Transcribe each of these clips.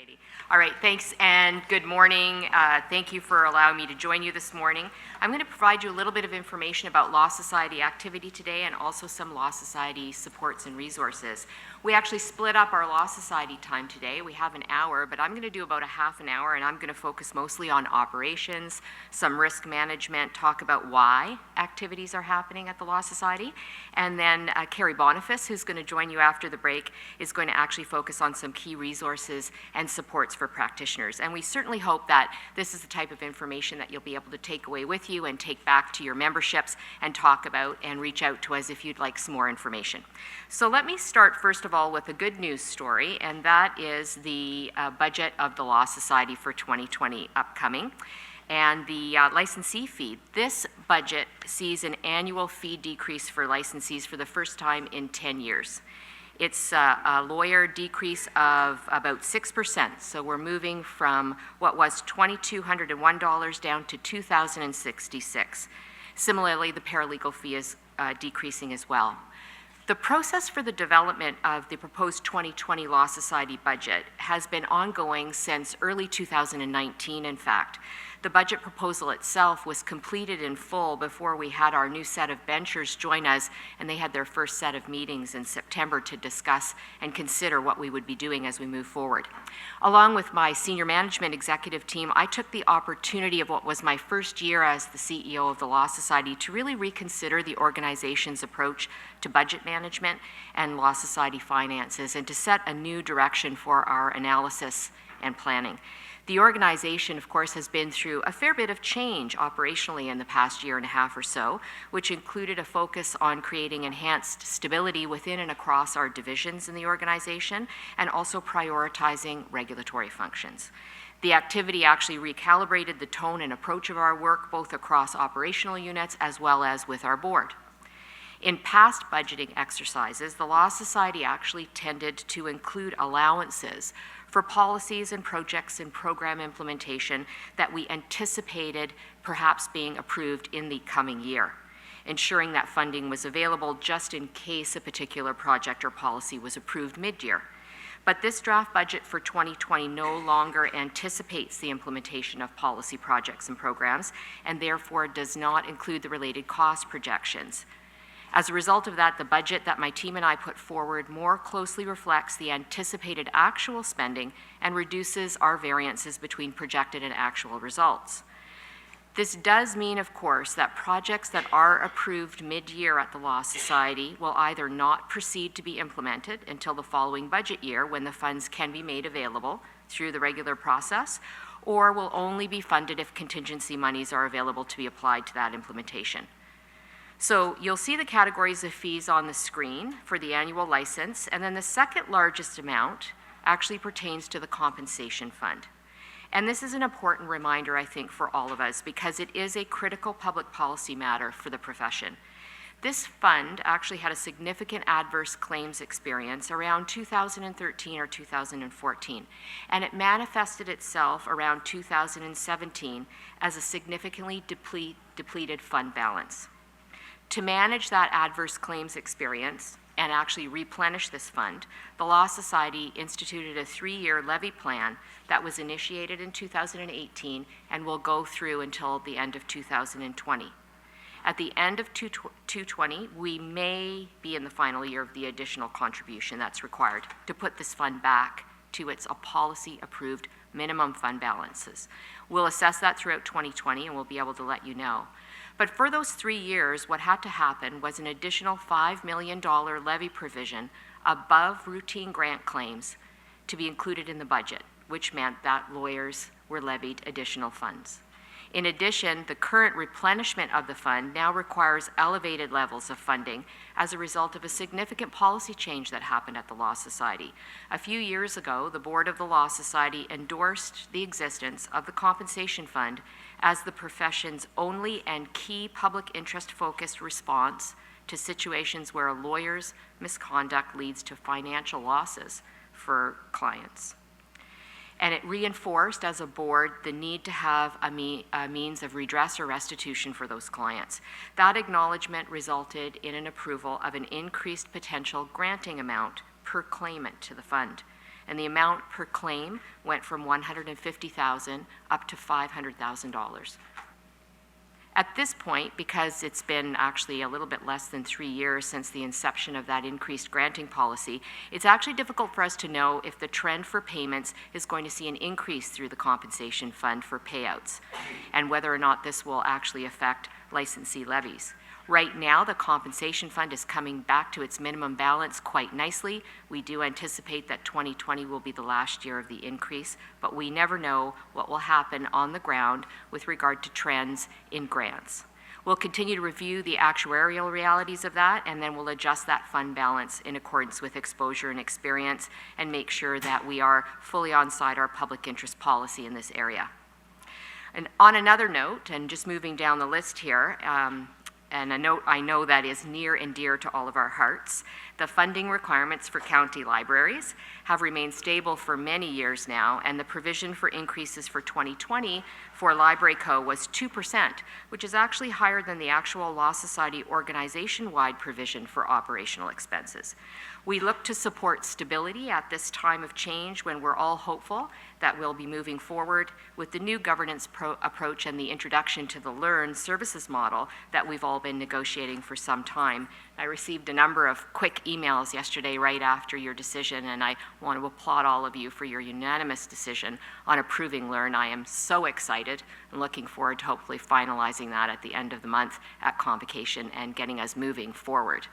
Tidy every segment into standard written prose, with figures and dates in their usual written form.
Katie. All right, thanks and good morning. Thank you for allowing me to join you this morning. I'm going to provide you a little bit of information about Law Society activity today and also some Law Society supports and resources. We actually split up our Law Society time today. We have an hour, but I'm going to do about a half an hour, and I'm going to focus mostly on operations, some risk management, talk about why activities are happening at the Law Society, and then Carrie Boniface, who's going to join you after the break, is going to actually focus on some key resources and supports for practitioners. And we certainly hope that this is the type of information that you'll be able to take away with you and take back to your memberships and talk about and reach out to us if you'd like some more information. So let me start first of all with a good news story, and that is the budget of the Law Society for 2020 upcoming. And the licensee fee. This budget sees an annual fee decrease for licensees for the first time in 10 years. It's a lawyer decrease of about 6%, so we're moving from what was $2,201 down to $2,066. Similarly, the paralegal fee is decreasing as well. The process for the development of the proposed 2020 Law Society budget has been ongoing since early 2019, in fact. The budget proposal itself was completed in full before we had our new set of benchers join us, and they had their first set of meetings in September to discuss and consider what we would be doing as we move forward. Along with my senior management executive team, I took the opportunity of what was my first year as the CEO of the Law Society to really reconsider the organization's approach to budget management and Law Society finances, and to set a new direction for our analysis and planning. The organization, of course, has been through a fair bit of change operationally in the past year and a half or so, which included a focus on creating enhanced stability within and across our divisions in the organization, and also prioritizing regulatory functions. The activity actually recalibrated the tone and approach of our work, both across operational units as well as with our board. In past budgeting exercises, the Law Society actually tended to include allowances for policies and projects and program implementation that we anticipated perhaps being approved in the coming year, ensuring that funding was available just in case a particular project or policy was approved mid-year. But this draft budget for 2020 no longer anticipates the implementation of policy projects and programs, and therefore does not include the related cost projections. As a result of that, the budget that my team and I put forward more closely reflects the anticipated actual spending and reduces our variances between projected and actual results. This does mean, of course, that projects that are approved mid-year at the Law Society will either not proceed to be implemented until the following budget year, when the funds can be made available through the regular process, or will only be funded if contingency monies are available to be applied to that implementation. So you'll see the categories of fees on the screen for the annual license, and then the second largest amount actually pertains to the compensation fund. And this is an important reminder, I think, for all of us, because it is a critical public policy matter for the profession. This fund actually had a significant adverse claims experience around 2013 or 2014, and it manifested itself around 2017 as a significantly depleted fund balance. To manage that adverse claims experience and actually replenish this fund, the Law Society instituted a 3-year levy plan that was initiated in 2018 and will go through until the end of 2020. At the end of 2020, we may be in the final year of the additional contribution that's required to put this fund back to its policy-approved minimum fund balances. We'll assess that throughout 2020, and we'll be able to let you know. But for those 3 years, what had to happen was an additional $5 million levy provision above routine grant claims to be included in the budget, which meant that lawyers were levied additional funds. In addition, the current replenishment of the fund now requires elevated levels of funding as a result of a significant policy change that happened at the Law Society. A few years ago, the board of the Law Society endorsed the existence of the compensation fund as the profession's only and key public interest-focused response to situations where a lawyer's misconduct leads to financial losses for clients. And it reinforced, as a board, the need to have a means of redress or restitution for those clients. That acknowledgement resulted in an approval of an increased potential granting amount per claimant to the fund. and the amount per claim went from $150,000 up to $500,000. At this point, because it's been actually a little bit less than 3 years since the inception of that increased granting policy, it's actually difficult for us to know if the trend for payments is going to see an increase through the compensation fund for payouts, and whether or not this will actually affect licensee levies. Right now, the compensation fund is coming back to its minimum balance quite nicely. We do anticipate that 2020 will be the last year of the increase, but we never know what will happen on the ground with regard to trends in grants. We'll continue to review the actuarial realities of that, and then we'll adjust that fund balance in accordance with exposure and experience and make sure that we are fully onside our public interest policy in this area. And on another note, and just moving down the list here, and a note I know that is near and dear to all of our hearts, the funding requirements for county libraries have remained stable for many years now, and the provision for increases for 2020 for Library Co. was 2%, which is actually higher than the actual Law Society organization-wide provision for operational expenses. We look to support stability at this time of change when we're all hopeful that we'll be moving forward with the new governance approach and the introduction to the Learn services model that we've all been negotiating for some time. I received a number of quick emails yesterday right after your decision, and I want to applaud all of you for your unanimous decision on approving Learn. I am so excited and looking forward to hopefully finalizing that at the end of the month at Convocation and getting us moving forward.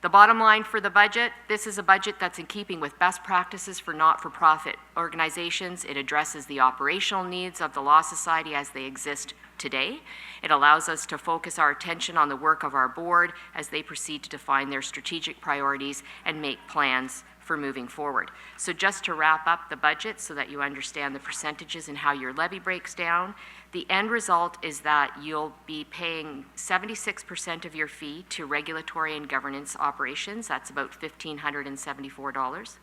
The bottom line for the budget, this is a budget that's in keeping with best practices for not-for-profit organizations. It addresses the operational needs of the Law Society as they exist today. It allows us to focus our attention on the work of our board as they proceed to define their strategic priorities and make plans for moving forward. So just to wrap up the budget so that you understand the percentages and how your levy breaks down, the end result is that you'll be paying 76% of your fee to regulatory and governance operations. That's about $1,574.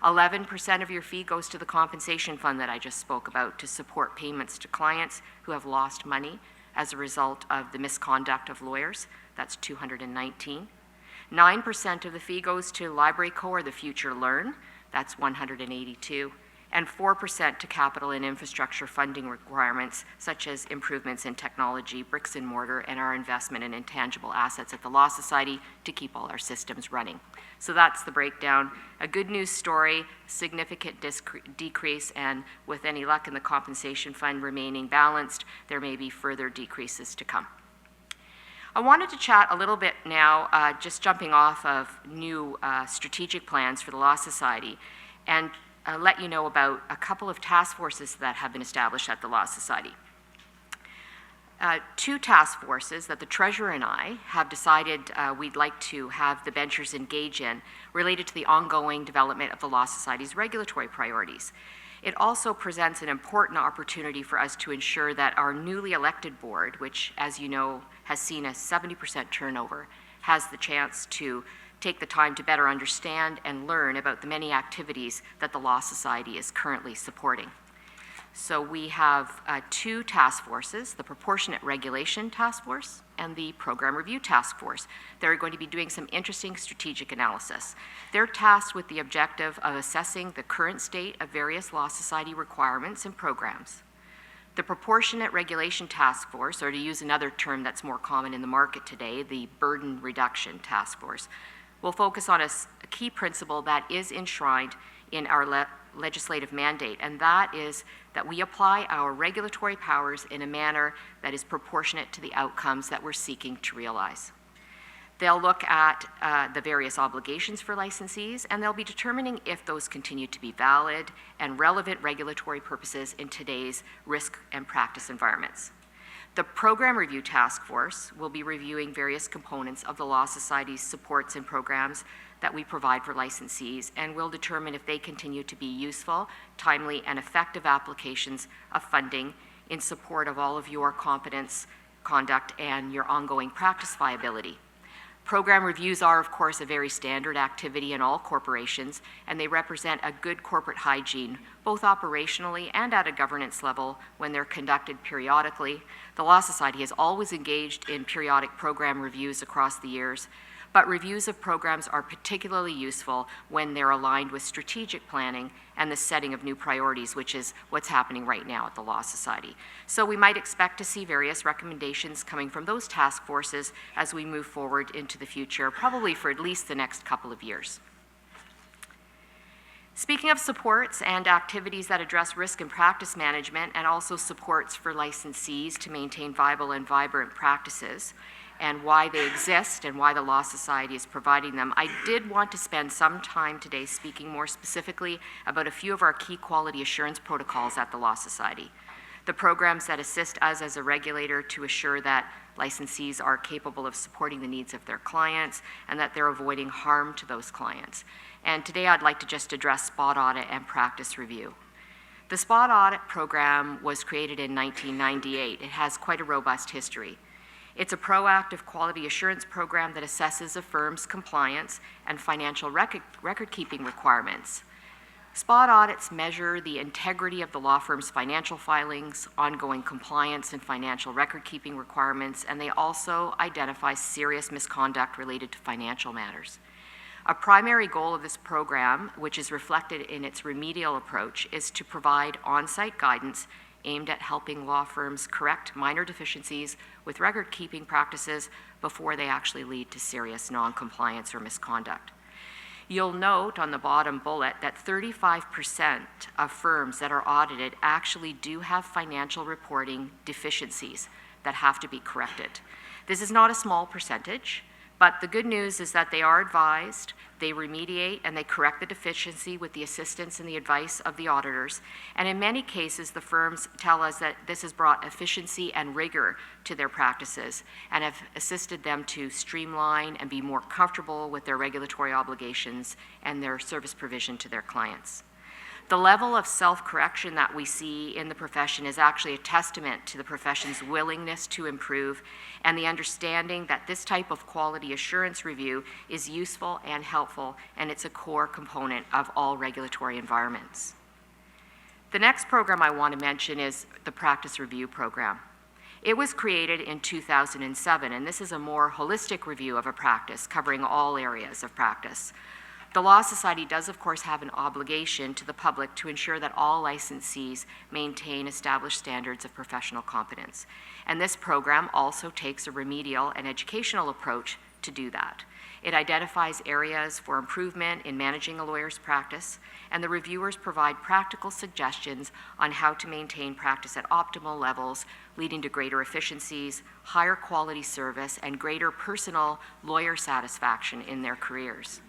11% of your fee goes to the compensation fund that I just spoke about to support payments to clients who have lost money as a result of the misconduct of lawyers. That's $219. 9% of the fee goes to Library Co. or the Future Learn. That's $182. And 4% to capital and infrastructure funding requirements, such as improvements in technology, bricks and mortar, and our investment in intangible assets at the Law Society to keep all our systems running. So that's the breakdown. A good news story, significant decrease, and with any luck in the compensation fund remaining balanced, there may be further decreases to come. I wanted to chat a little bit now, just jumping off of new strategic plans for the Law Society, and let you know about a couple of task forces that have been established at the Law Society. 2 task forces that the Treasurer and I have decided we'd like to have the benchers engage in related to the ongoing development of the Law Society's regulatory priorities. It also presents an important opportunity for us to ensure that our newly elected board, which, as you know, has seen a 70% turnover, has the chance to take the time to better understand and learn about the many activities that the Law Society is currently supporting. So we have 2 task forces, the Proportionate Regulation Task Force and the Program Review Task Force. They're going to be doing some interesting strategic analysis. They're tasked with the objective of assessing the current state of various Law Society requirements and programs. The Proportionate Regulation Task Force, or to use another term that's more common in the market today, the Burden Reduction Task Force, will focus on a key principle that is enshrined in our legislative mandate, and that is that we apply our regulatory powers in a manner that is proportionate to the outcomes that we're seeking to realize. They'll look at the various obligations for licensees, and they'll be determining if those continue to be valid and relevant regulatory purposes in today's risk and practice environments. The Program Review Task Force will be reviewing various components of the Law Society's supports and programs that we provide for licensees, and will determine if they continue to be useful, timely, and effective applications of funding in support of all of your competence, conduct, and your ongoing practice viability. Program reviews are, of course, a very standard activity in all corporations, and they represent a good corporate hygiene, both operationally and at a governance level when they're conducted periodically. The Law Society has always engaged in periodic program reviews across the years, but reviews of programs are particularly useful when they're aligned with strategic planning and the setting of new priorities, which is what's happening right now at the Law Society. So we might expect to see various recommendations coming from those task forces as we move forward into the future, probably for at least the next couple of years. Speaking of supports and activities that address risk and practice management, and also supports for licensees to maintain viable and vibrant practices, and why they exist and why the Law Society is providing them, I did want to spend some time today speaking more specifically about a few of our key quality assurance protocols at the Law Society. The programs that assist us as a regulator to assure that licensees are capable of supporting the needs of their clients and that they're avoiding harm to those clients. And today I'd like to just address spot audit and practice review. The spot audit program was created in 1998. It has quite a robust history. It's a proactive quality assurance program that assesses a firm's compliance and financial record-keeping requirements. Spot audits measure the integrity of the law firm's financial filings, ongoing compliance and financial record-keeping requirements, and they also identify serious misconduct related to financial matters. A primary goal of this program, which is reflected in its remedial approach, is to provide on-site guidance aimed at helping law firms correct minor deficiencies with record-keeping practices before they actually lead to serious non-compliance or misconduct. You'll note on the bottom bullet that 35% of firms that are audited actually do have financial reporting deficiencies that have to be corrected. This is not a small percentage, but the good news is that they are advised, they remediate, and they correct the deficiency with the assistance and the advice of the auditors. And in many cases, the firms tell us that this has brought efficiency and rigor to their practices and have assisted them to streamline and be more comfortable with their regulatory obligations and their service provision to their clients. The level of self-correction that we see in the profession is actually a testament to the profession's willingness to improve and the understanding that this type of quality assurance review is useful and helpful, and it's a core component of all regulatory environments. The next program I want to mention is the Practice Review Program. It was created in 2007, and this is a more holistic review of a practice covering all areas of practice. The Law Society does, of course, have an obligation to the public to ensure that all licensees maintain established standards of professional competence. And this program also takes a remedial and educational approach to do that. It identifies areas for improvement in managing a lawyer's practice, and the reviewers provide practical suggestions on how to maintain practice at optimal levels, leading to greater efficiencies, higher quality service, and greater personal lawyer satisfaction in their careers.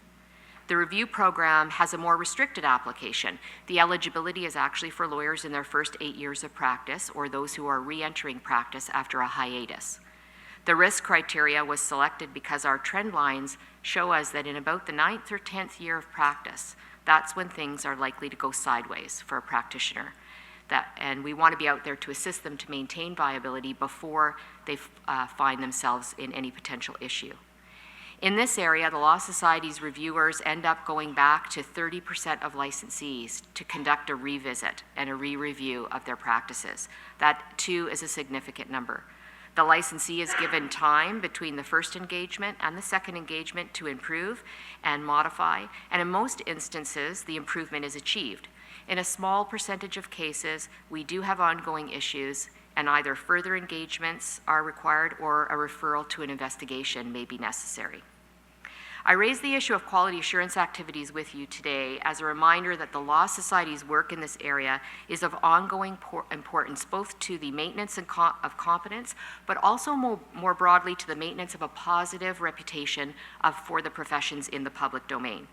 The review program has a more restricted application. The eligibility is actually for lawyers in their first 8 years of practice or those who are re-entering practice after a hiatus. The risk criteria was selected because our trend lines show us that in about the 9th or 10th year of practice, that's when things are likely to go sideways for a practitioner. And we want to be out there to assist them to maintain viability before they find themselves in any potential issue. In this area, the Law Society's reviewers end up going back to 30% of licensees to conduct a revisit and a re-review of their practices. That, too, is a significant number. The licensee is given time between the first engagement and the second engagement to improve and modify, and in most instances, the improvement is achieved. In a small percentage of cases, we do have ongoing issues, and either further engagements are required or a referral to an investigation may be necessary. I raise the issue of quality assurance activities with you today as a reminder that the Law Society's work in this area is of ongoing importance both to the maintenance of competence, but also more broadly to the maintenance of a positive reputation for the professions in the public domain.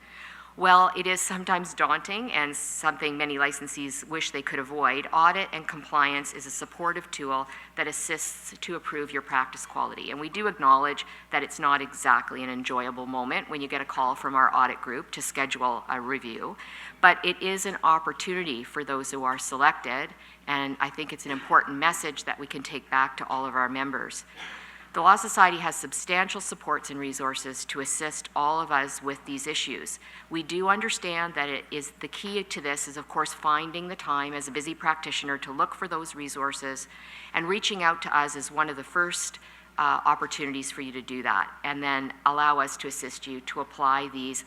Well, it is sometimes daunting and something many licensees wish they could avoid. Audit and compliance is a supportive tool that assists to improve your practice quality. And we do acknowledge that it's not exactly an enjoyable moment when you get a call from our audit group to schedule a review, but it is an opportunity for those who are selected, and I think it's an important message that we can take back to all of our members. The Law Society has substantial supports and resources to assist all of us with these issues. We do understand that the key to this is, of course, finding the time as a busy practitioner to look for those resources, and reaching out to us is one of the first opportunities for you to do that, and then allow us to assist you to apply these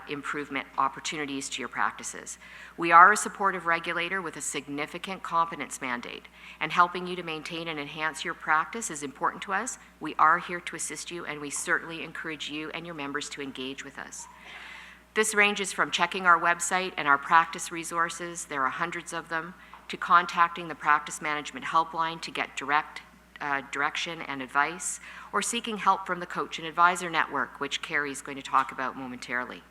improvement opportunities to your practices. We are a supportive regulator with a significant competence mandate, and helping you to maintain and enhance your practice is important to us. We are here to assist you, and we certainly encourage you and your members to engage with us. This ranges from checking our website and our practice resources, there are hundreds of them, to contacting the practice management helpline to get direction and advice, or seeking help from the Coach and Advisor Network, which Carrie is going to talk about momentarily.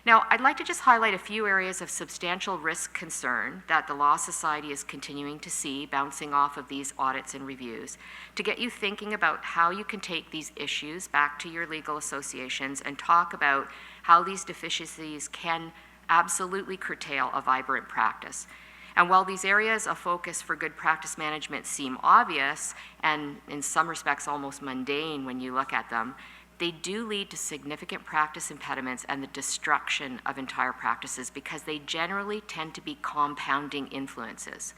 Now, I'd like to just highlight a few areas of substantial risk concern that the Law Society is continuing to see bouncing off of these audits and reviews, to get you thinking about how you can take these issues back to your legal associations and talk about how these deficiencies can absolutely curtail a vibrant practice. And while these areas of focus for good practice management seem obvious, and in some respects almost mundane when you look at them, they do lead to significant practice impediments and the destruction of entire practices, because they generally tend to be compounding influences.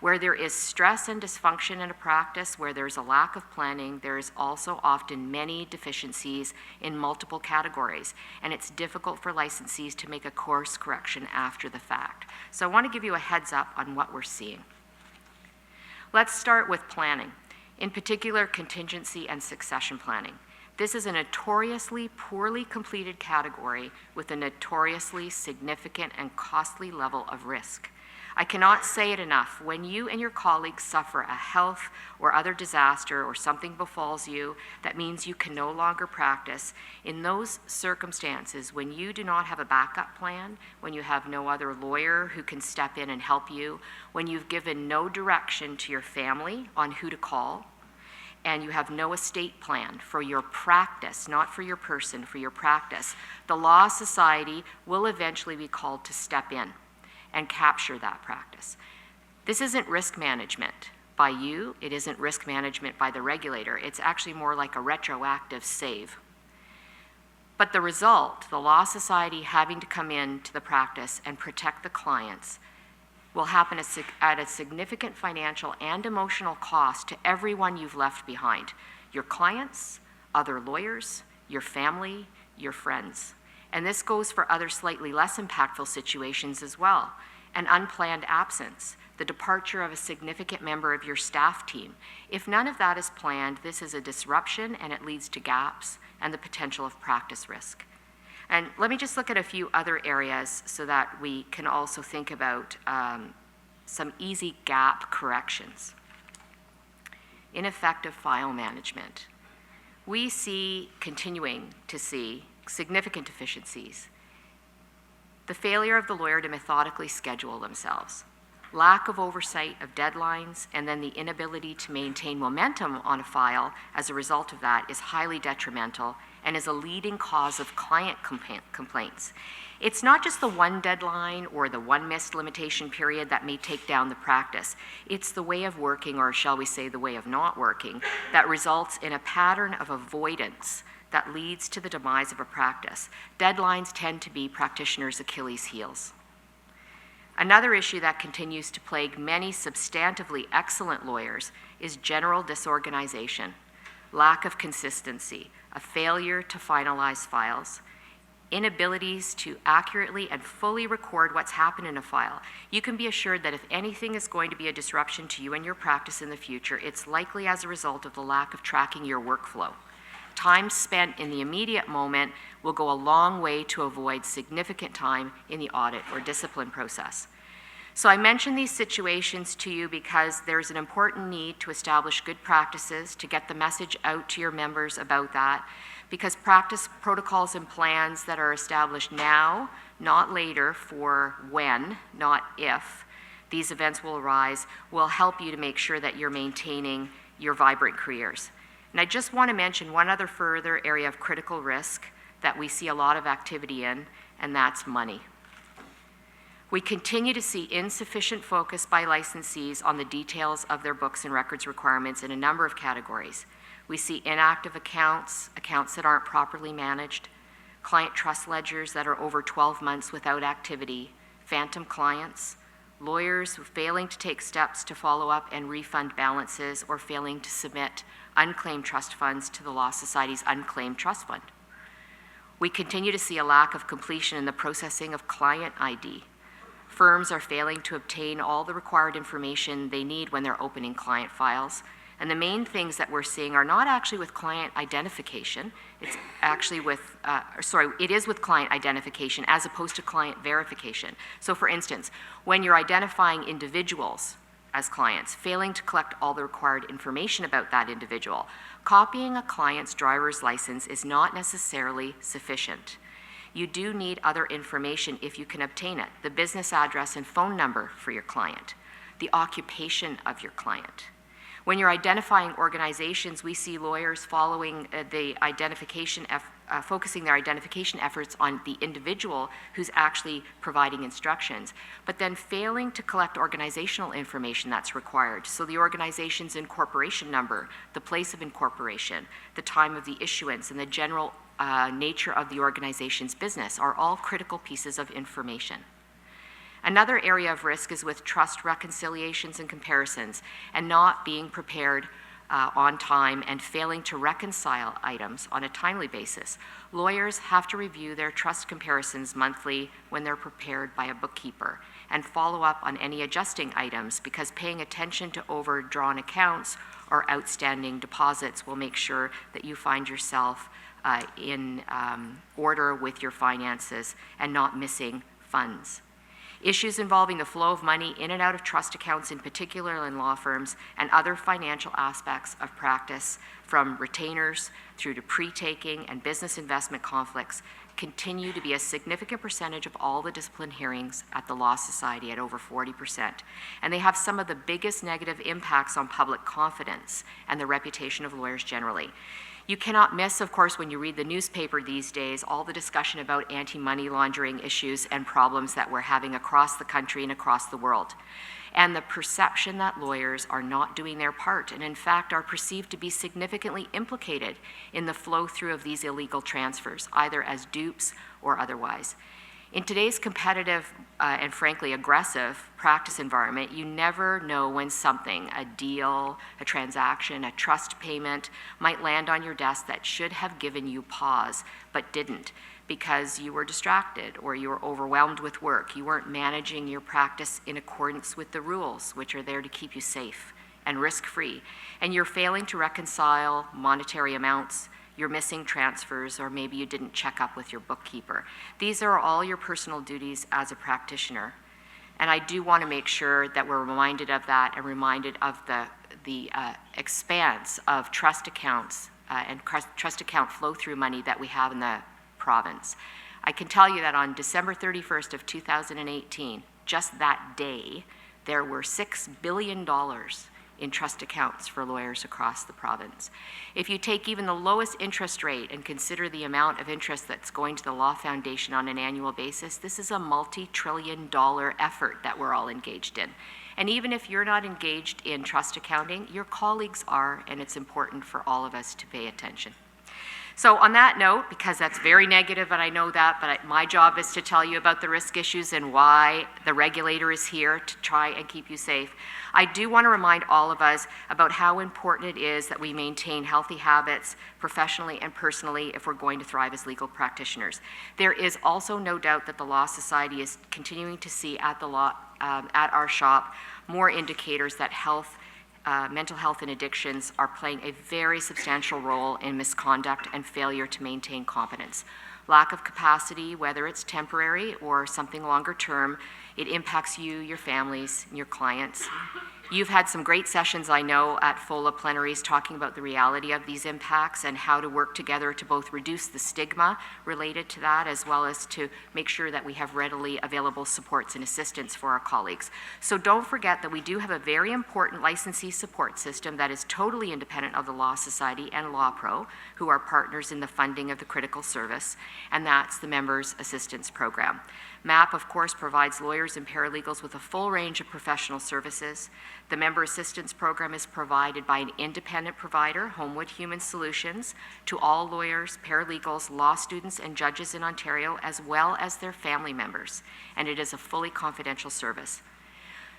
Where there is stress and dysfunction in a practice, where there's a lack of planning, there is also often many deficiencies in multiple categories, and it's difficult for licensees to make a course correction after the fact. So I want to give you a heads up on what we're seeing. Let's start with planning, in particular contingency and succession planning. This is a notoriously poorly completed category with a notoriously significant and costly level of risk. I cannot say it enough. When you and your colleagues suffer a health or other disaster, or something befalls you that means you can no longer practice, in those circumstances, when you do not have a backup plan, when you have no other lawyer who can step in and help you, when you've given no direction to your family on who to call, and you have no estate plan for your practice, not for your person, for your practice, the Law Society will eventually be called to step in and capture that practice. This isn't risk management by you, it isn't risk management by the regulator, it's actually more like a retroactive save. But the result, the Law Society having to come in to the practice and protect the clients, will happen at a significant financial and emotional cost to everyone you've left behind, your clients, other lawyers, your family, your friends. And this goes for other slightly less impactful situations as well. An unplanned absence, the departure of a significant member of your staff team. If none of that is planned, this is a disruption, and it leads to gaps and the potential of practice risk. And let me just look at a few other areas so that we can also think about some easy gap corrections. Ineffective file management. We continuing to see significant deficiencies. The failure of the lawyer to methodically schedule themselves, lack of oversight of deadlines, and then the inability to maintain momentum on a file as a result of that is highly detrimental and is a leading cause of client complaints. It's not just the one deadline or the one missed limitation period that may take down the practice. It's the way of working, or shall we say the way of not working, that results in a pattern of avoidance that leads to the demise of a practice. Deadlines tend to be practitioners' Achilles' heels. Another issue that continues to plague many substantively excellent lawyers is general disorganization, lack of consistency, a failure to finalize files, inabilities to accurately and fully record what's happened in a file. You can be assured that if anything is going to be a disruption to you and your practice in the future, it's likely as a result of the lack of tracking your workflow. Time spent in the immediate moment will go a long way to avoid significant time in the audit or discipline process. So I mention these situations to you because there's an important need to establish good practices, to get the message out to your members about that, because practice protocols and plans that are established now, not later, for when, not if, these events will arise, will help you to make sure that you're maintaining your vibrant careers. And I just want to mention one other further area of critical risk that we see a lot of activity in, and that's money. We continue to see insufficient focus by licensees on the details of their books and records requirements in a number of categories. We see inactive accounts, accounts that aren't properly managed, client trust ledgers that are over 12 months without activity, phantom clients, lawyers failing to take steps to follow up and refund balances, or failing to submit unclaimed trust funds to the Law Society's unclaimed trust fund. We continue to see a lack of completion in the processing of client ID. Firms are failing to obtain all the required information they need when they're opening client files. And the main things that we're seeing are not actually with client identification. It's actually with, it is with client identification as opposed to client verification. So for instance, when you're identifying individuals as clients, failing to collect all the required information about that individual, copying a client's driver's license is not necessarily sufficient. You do need other information if you can obtain it: the business address and phone number for your client, the occupation of your client. When you're identifying organizations, we see lawyers following focusing their identification efforts on the individual who's actually providing instructions, but then failing to collect organizational information that's required. So the organization's incorporation number, the place of incorporation, the time of the issuance, and the general nature of the organization's business are all critical pieces of information. Another area of risk is with trust reconciliations and comparisons and not being prepared on time and failing to reconcile items on a timely basis. Lawyers have to review their trust comparisons monthly when they're prepared by a bookkeeper and follow up on any adjusting items, because paying attention to overdrawn accounts or outstanding deposits will make sure that you find yourself in order with your finances and not missing funds. Issues involving the flow of money in and out of trust accounts, in particular in law firms, and other financial aspects of practice, from retainers through to pre-taking and business investment conflicts, continue to be a significant percentage of all the discipline hearings at the Law Society, at over 40%. And they have some of the biggest negative impacts on public confidence and the reputation of lawyers generally. You cannot miss, of course, when you read the newspaper these days, all the discussion about anti-money laundering issues and problems that we're having across the country and across the world. And the perception that lawyers are not doing their part, and in fact are perceived to be significantly implicated in the flow through of these illegal transfers, either as dupes or otherwise. In today's competitive and frankly aggressive practice environment, you never know when something, a deal, a transaction, a trust payment, might land on your desk that should have given you pause, but didn't, because you were distracted or you were overwhelmed with work. You weren't managing your practice in accordance with the rules, which are there to keep you safe and risk-free. And you're failing to reconcile monetary amounts, you're missing transfers, or maybe you didn't check up with your bookkeeper. These are all your personal duties as a practitioner. And I do want to make sure that we're reminded of that and reminded of the expanse of trust accounts and trust account flow-through money that we have in the province. I can tell you that on December 31st of 2018, just that day, there were $6 billion in trust accounts for lawyers across the province. If you take even the lowest interest rate and consider the amount of interest that's going to the Law Foundation on an annual basis, this is a multi-trillion-dollar effort that we're all engaged in. And even if you're not engaged in trust accounting, your colleagues are, and it's important for all of us to pay attention. So on that note, because that's very negative and I know that, but my job is to tell you about the risk issues and why the regulator is here to try and keep you safe, I do want to remind all of us about how important it is that we maintain healthy habits professionally and personally if we're going to thrive as legal practitioners. There is also no doubt that the Law Society is continuing to see at our shop more indicators that mental health and addictions are playing a very substantial role in misconduct and failure to maintain competence. Lack of capacity, whether it's temporary or something longer term, it impacts you, your families, and your clients. You've had some great sessions, I know, at FOLA plenaries talking about the reality of these impacts and how to work together to both reduce the stigma related to that, as well as to make sure that we have readily available supports and assistance for our colleagues. So don't forget that we do have a very important licensee support system that is totally independent of the Law Society and LawPro, who are partners in the funding of the critical service, and that's the Members Assistance Program. MAP, of course, provides lawyers and paralegals with a full range of professional services. The Member Assistance Program is provided by an independent provider, Homewood Human Solutions, to all lawyers, paralegals, law students, and judges in Ontario, as well as their family members, and it is a fully confidential service.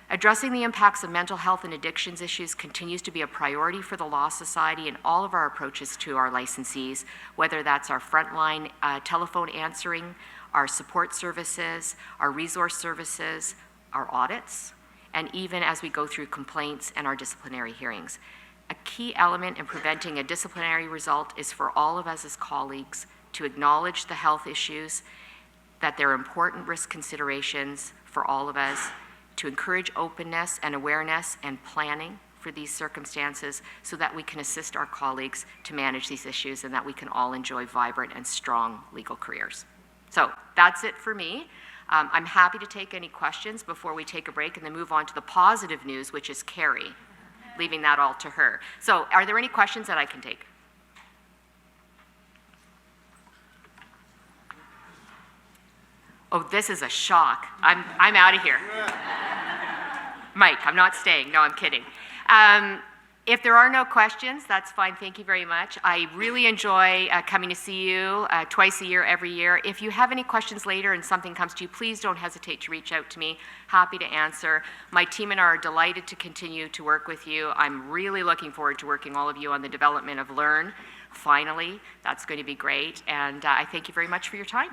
Addressing the impacts of mental health and addictions issues continues to be a priority for the Law Society in all of our approaches to our licensees, whether that's our frontline telephone answering, our support services, our resource services, our audits, and even as we go through complaints and our disciplinary hearings. A key element in preventing a disciplinary result is for all of us as colleagues to acknowledge the health issues, that they're important risk considerations for all of us, to encourage openness and awareness and planning for these circumstances so that we can assist our colleagues to manage these issues and that we can all enjoy vibrant and strong legal careers. So that's it for me. I'm happy to take any questions before we take a break and then move on to the positive news, which is Carrie, leaving that all to her. So are there any questions that I can take? Oh, this is a shock. I'm out of here. Mike, I'm not staying. No, I'm kidding. If there are no questions, that's fine. Thank you very much. I really enjoy coming to see you twice a year, every year. If you have any questions later and something comes to you, please don't hesitate to reach out to me. Happy to answer. My team and I are delighted to continue to work with you. I'm really looking forward to working all of you on the development of Learn. Finally, that's going to be great. And I thank you very much for your time.